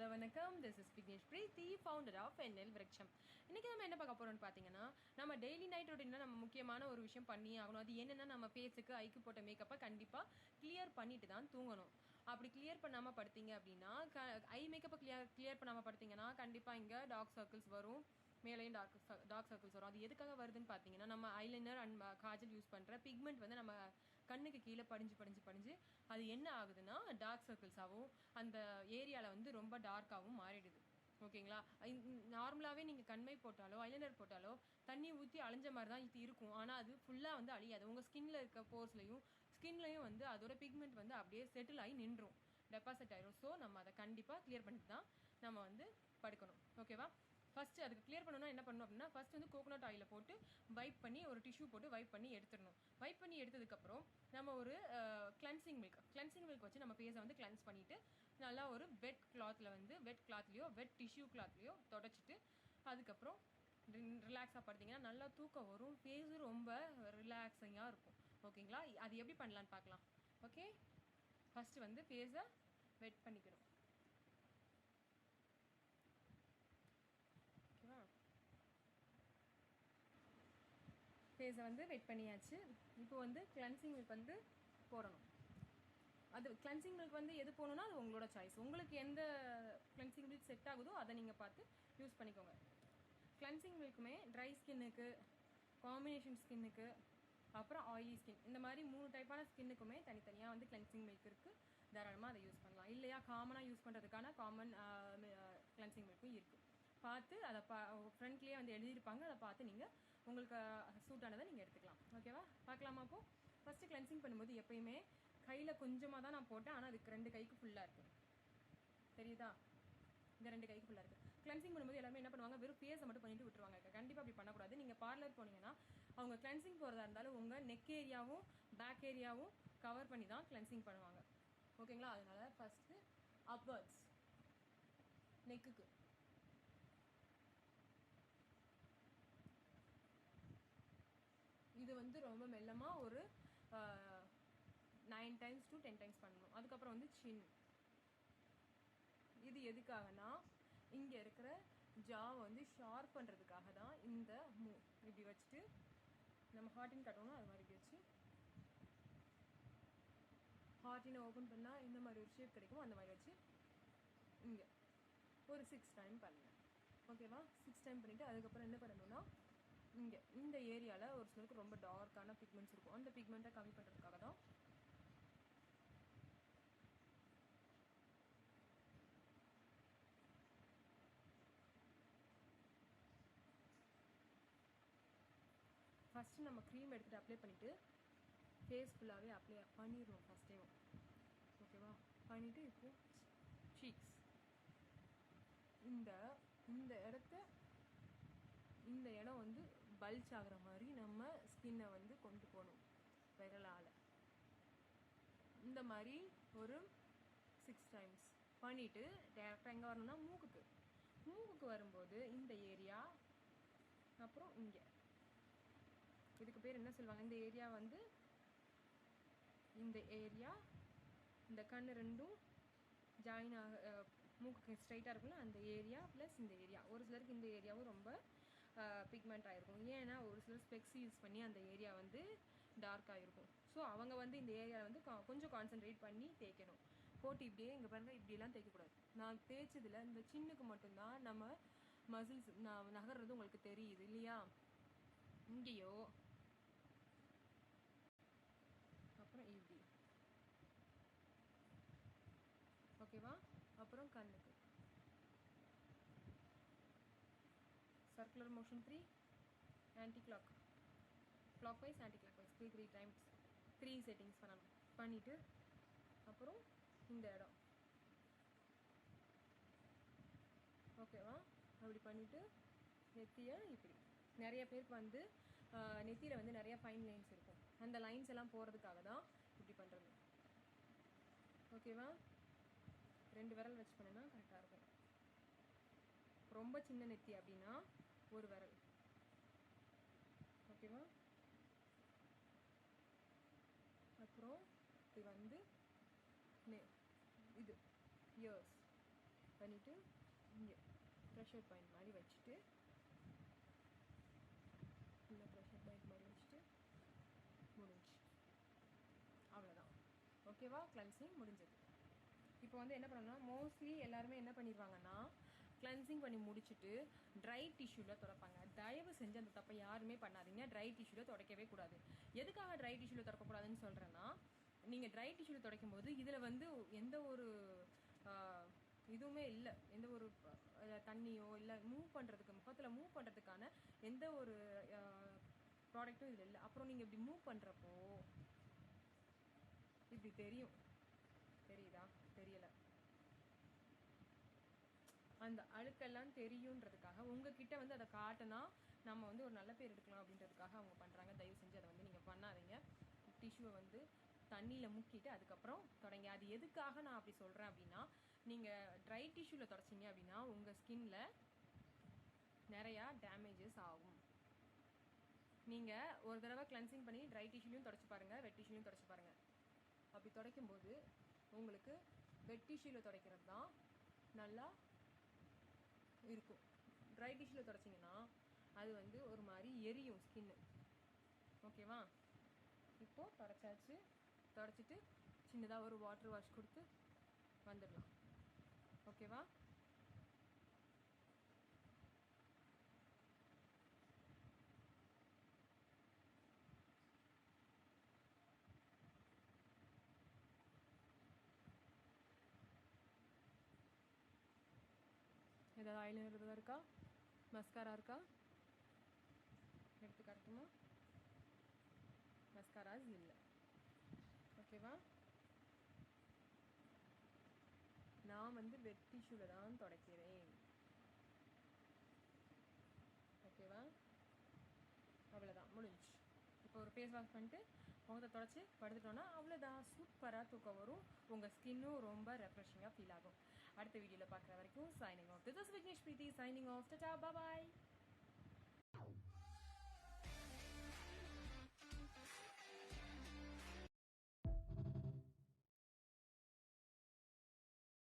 Hello வணக்கம், this is Vignesh Preethi, founder of NL Virutcham. இன்றைக்கி நம்ம என்ன பார்க்க போகிறோம்னு பார்த்தீங்கன்னா, நம்ம டெய்லி நைட் ரொட்டீனில் நம்ம முக்கியமான ஒரு விஷயம் பண்ணி ஆகணும். அது என்னென்னா, நம்ம ஃபேஸுக்கு ஐக்கு போட்ட மேக்கப்பை கண்டிப்பாக கிளியர் பண்ணிட்டு தான் தூங்கணும். அப்படி கிளியர் பண்ணாமல் படுத்தீங்க அப்படின்னா, ஐ மேக்கப்பை கிளியர் பண்ணாமல் படுத்தீங்கன்னா கண்டிப்பாக இங்கே டார்க் சர்க்கிள்ஸ் வரும், மேலேயும் டார்க் சர்க்கிள்ஸ் வரும். அது எதுக்காக வருதுன்னு பார்த்தீங்கன்னா, நம்ம ஐலைனர் அண்ட் காஜல் யூஸ் பண்ணுற பிக்மெண்ட் வந்து நம்ம கண்ணுக்கு கீழே படிஞ்சு அது என்ன ஆகுதுன்னா டார்க் சர்க்கிள்ஸாகவும் அந்த ஏரியாவில் வந்து ரொம்ப டார்க்காகவும் மாறிடுது. ஓகேங்களா? நார்மலாகவே நீங்கள் கண்மை போட்டாலோ ஐலைனர் போட்டாலோ தண்ணி ஊற்றி அழிஞ்ச மாதிரி தான் இது இருக்கும். ஆனால் அது ஃபுல்லாக வந்து அழியாது. உங்கள் ஸ்கின்ல இருக்க ஸ்கின்லையும் வந்து அதோட பிக்மெண்ட் வந்து அப்படியே செட்டில் ஆகி நின்றும், டெபாசிட் ஆயிரும். ஸோ நம்ம அதை கண்டிப்பாக கிளியர் பண்ணிட்டு தான் நம்ம வந்து படுக்கணும். ஓகேவா? ஃபஸ்ட்டு அதுக்கு கிளியர் பண்ணணும்னா என்ன பண்ணணும் அப்படின்னா, ஃபஸ்ட் வந்து கோகோனட் ஆயிலை போட்டு வைப் பண்ணி ஒரு டிஷ்யூ போட்டு வைப் பண்ணி எடுத்துடணும். வைப் பண்ணி எடுத்ததுக்கப்புறம் நம்ம ஒரு கிளென்சிங் மில்க் வச்சு நம்ம ஃபேஸை வந்து கிளென்ஸ் பண்ணிவிட்டு நல்லா ஒரு வெட் கிளாத்லையோ வெட் டிஷ்யூ கிளாத்லையோ தொடச்சிட்டு அதுக்கப்புறம் ரிலாக்ஸாக படுத்திங்கன்னா நல்லா தூக்கம் வரும், ஃபேஸும் ரொம்ப ரிலாக்ஸிங்காக இருக்கும். ஓகேங்களா? அது எப்படி பண்ணலான்னு பார்க்கலாம். ஓகே, ஃபஸ்ட்டு வந்து ஃபேஸை வெட் பண்ணிக்கணும். ஓகேவா? ஃபேஸை வந்து வெட் பண்ணியாச்சு. இப்போ வந்து கிளென்சிங் மில்க் வந்து போடணும். அது கிளென்சிங் மில்க் வந்து எது போகணுன்னா அது உங்களோட சாய்ஸ். உங்களுக்கு எந்த கிளென்சிங் மில்க் செட் ஆகுதோ அதை நீங்கள் பார்த்து யூஸ் பண்ணிக்கோங்க. கிளென்சிங் மில்க்குமே ட்ரை ஸ்கின்னுக்கு, காம்பினேஷன் ஸ்கின்னுக்கு, அப்புறம் ஆயிலி ஸ்கின், இந்த மாதிரி 3 டைப்பான ஸ்கின்னுக்குமே தனித்தனியாக வந்து கிளென்சிங் மில்க் இருக்குது. தாராளமாக அதை யூஸ் பண்ணலாம். இல்லையா, காமனாக யூஸ் பண்ணுறதுக்கான காமன் கிளென்சிங் மில்க்கும் இருக்குது. பார்த்து அதை ஃப்ரண்ட்லேயே வந்து எழுதியிருப்பாங்க, அதை பார்த்து நீங்கள் உங்களுக்கு சூட்டானதை நீங்கள் எடுத்துக்கலாம். ஓகேவா? பார்க்கலாமா? அப்போது ஃபஸ்ட்டு கிளென்சிங் பண்ணும்போது எப்பயுமே கையில் கொஞ்சமாக தான் நான் போட்டேன், ஆனால் அதுக்கு 2 கைக்கு ஃபுல்லாக இருக்குது. தெரியுதா? இந்த 2 கைக்கு ஃபுல்லாக இருக்குது. கிளென்சிங் பண்ணும்போது எல்லாமே என்ன பண்ணுவாங்க, வெறும் ஃபேஸை மட்டும் பண்ணிட்டு விட்டுருவாங்க. கண்டிப்பாக அப்படி பண்ணக்கூடாது. நீங்கள் பார்லர் போனீங்கன்னா அவங்க கிளென்சிங் போகிறதா இருந்தாலும் உங்கள் நெக் ஏரியாவும் பேக் ஏரியாவும் கவர் பண்ணி தான் கிளென்சிங் பண்ணுவாங்க. ஓகேங்களா? அதனால ஃபஸ்ட்டு அப்வர்ட்ஸ் நெக்குக்கு இது வந்து ரொம்ப மெல்லமாக ஒரு 9 times to 10 times பண்ணணும். அதுக்கப்புறம் வந்து சின். இது எதுக்காகனா இங்கே இருக்கிற ஜா வந்து ஷார்ப் பண்ணுறதுக்காக தான் இந்த மூவ். இப்படி வச்சுட்டு நம்ம ஹார்ட்டின் கட்டணும். அது மாதிரி வச்சு ஹார்ட்டினை ஓப்பன் பண்ணால் இந்த மாதிரி ஒரு ஷேப் கிடைக்கும். அந்த மாதிரி வச்சு இங்கே ஒரு 6 time பண்ணுங்கள். ஓகேவா? 6 time பண்ணிவிட்டு அதுக்கப்புறம் என்ன பண்ணணும்னா, இங்கே இந்த ஏரியாவில் ஒரு சிலருக்கு ரொம்ப டார்க்கான பிக்மெண்ட்ஸ் இருக்கும். அந்த பிக்மெண்ட்டை கம்மி பண்ணுறதுக்காக தான் ஃபஸ்ட்டு நம்ம க்ரீம் எடுத்துகிட்டு அப்ளை பண்ணிவிட்டு ஃபேஸ் ஃபுல்லாகவே அப்ளை பண்ணிடுவோம் ஃபஸ்ட் டைம். ஓகேவா? பண்ணிவிட்டு இப்போது சீக்ஸ் இந்த இடம் வந்து பல்ஜ் ஆகிற மாதிரி நம்ம ஸ்கின்னை வந்து கொண்டு போகணும் விரலால். இந்த மாதிரி ஒரு 6 times பண்ணிவிட்டு டேரெக்டாக எங்கே வரணும்னா மூக்குக்கு வரும்போது இந்த ஏரியா, அப்புறம் இங்கே இதுக்கு பேர் என்ன சொல்லுவாங்க, இந்த ஏரியா வந்து இந்த கண் ரெண்டும் ஜாயின் மூக்குக்கு ஸ்ட்ரைட்டாக இருக்கும்ல அந்த ஏரியா ப்ளஸ் இந்த ஏரியா. ஒரு சிலருக்கு இந்த ஏரியாவும் ரொம்ப பிக்மெண்ட் ஆகிருக்கும். ஏன்னா ஒரு சிலர் ஸ்பெக்ஸ் யூஸ் பண்ணி அந்த ஏரியா வந்து டார்க் ஆகிருக்கும். ஸோ அவங்க வந்து இந்த ஏரியாவில் வந்து கொஞ்சம் கான்சென்ட்ரேட் பண்ணி தேய்க்கணும். போட்டு இப்படியே இங்கே பாருங்கள், இப்படியெல்லாம் தேய்க்கக்கூடாது. நான் தேய்ச்சதில் இந்த சின்னுக்கு மட்டும்தான் நம்ம மசில்ஸ் நகர்றது உங்களுக்கு தெரியுது இல்லையா? இங்கேயோ அப்புறம் இப்படி. ஓகேவா? அப்புறம் கண்ணுக்கு circular motion 3, anticlockwise anticlockwise 3 times 3 settings பண்ணணும். பண்ணிவிட்டு அப்புறம் இந்த இடம். ஓகேவா? அப்படி பண்ணிவிட்டு நெத்தியை இப்படி. நிறைய பேருக்கு வந்து நெத்தியில் வந்து நிறைய ஃபைன் லைன்ஸ் இருக்கும். அந்த லைன்ஸ் எல்லாம் போகிறதுக்காக தான் இப்படி பண்ணுறது. ஓகேவா? 2 விரல் வச்சு பண்ணினா கரெக்டாக இருக்கும். ரொம்ப சின்ன நெத்தி அப்படின்னா ஒரு விரல். ஓகேவா? அப்புறம் இது வந்து இது இயர்ஸ் பண்ணிவிட்டு இங்கே ப்ரெஷர் பாயிண்ட் மாதிரி வச்சுட்டு இந்த ப்ரெஷர் பாயிண்ட் மாதிரி வச்சுட்டு முடிஞ்சு. அவ்வளோதான். ஓகேவா? கிளென்சிங் முடிஞ்சது. இப்போ வந்து என்ன பண்ணணும்னா மோஸ்ட்லி எல்லாருமே என்ன பண்ணிடுவாங்கன்னா கிளென்சிங் பண்ணி முடிச்சுட்டு ட்ரை டிஷ்யூவில் துடைப்பாங்க. தயவு செஞ்சு அந்த தப்பை யாருமே பண்ணாதீங்க. ட்ரை டிஷ்யூவில் துடைக்கவே கூடாது. எதுக்காக ட்ரை டிஷ்யூவில் துடைக்கக்கூடாதுன்னு சொல்கிறேன்னா, நீங்கள் ட்ரை டிஷ்யூவில் துடைக்கும் போது இதில் வந்து எந்த ஒரு இதுவுமே இல்லை, எந்த ஒரு தண்ணியோ இல்லை மூவ் பண்ணுறதுக்கு முகத்தில் மூவ் பண்ணுறதுக்கான எந்த ஒரு ப்ராடக்ட்டும் இதில் இல்லை. அப்புறம் நீங்கள் இப்படி மூவ் பண்ணுறப்போ இப்படி தெரியும். தெரியுதா? தெரியலை. அந்த அழுக்கெல்லாம் தெரியுன்றதுக்காக உங்ககிட்ட வந்து அதை காட்டினா நம்ம வந்து ஒரு நல்ல பேர் எடுக்கலாம் அப்படின்றதுக்காக அவங்க பண்ணுறாங்க. தயவு செஞ்சு அதை வந்து நீங்கள் பண்ணாதீங்க. டிஷ்யூவை வந்து தண்ணியில் முக்கிட்டு அதுக்கப்புறம் தொடங்க. அது எதுக்காக நான் அப்படி சொல்கிறேன் அப்படின்னா, நீங்கள் ட்ரை டிஷ்யூவில் தொடச்சிங்க அப்படின்னா உங்கள் ஸ்கின்ல நிறையா டேமேஜஸ் ஆகும். நீங்கள் ஒரு தடவை கிளென்சிங் பண்ணி ட்ரை டிஷ்யூலையும் தொடச்சி பாருங்கள், வெட் டிஷ்யூலையும் தொடச்சி பாருங்கள். அப்படி துடைக்கும்போது உங்களுக்கு வெட் டிஷ்யூவில் துடைக்கிறது தான் நல்லா இருக்கும். ட்ரை டிஷ்யூவில் துடைச்சிங்கன்னா அது வந்து ஒரு மாதிரி எரியும் ஸ்கின்னு. ஓகேவா? இப்போது தொடச்சாச்சு. தொடச்சிட்டு சின்னதாக ஒரு வாட்டர் வாஷ் கொடுத்து வந்துடலாம். ஓகேவா? ஏதாவது ஐலைனர் இருக்கா? மஸ்காரா இருக்கா? எடுத்து காட்டுமா? மஸ்காராஸ் இல்லை. ஓகேவா? நான் வந்து வெட் டிஷ்யூவில் தான் துடைக்கிறேன். ஓகேவா? அவ்வளோதான், முடிஞ்சு. இப்போ ஒரு ஃபேஸ் வாஷ் பண்ணிட்டு முகத்தை தொடச்சி படுத்துட்டோன்னா அவ்வளோதான். சூப்பராக தூக்கம் வரும். உங்கள் ஸ்கின்னும் ரொம்ப ரெஃப்ரெஷிங்காக ஃபீல் ஆகும். அடுத்த வீடியோவில் பார்க்குற வரைக்கும் signing off. This is Vignesh Preethi signing off. Tata, bye.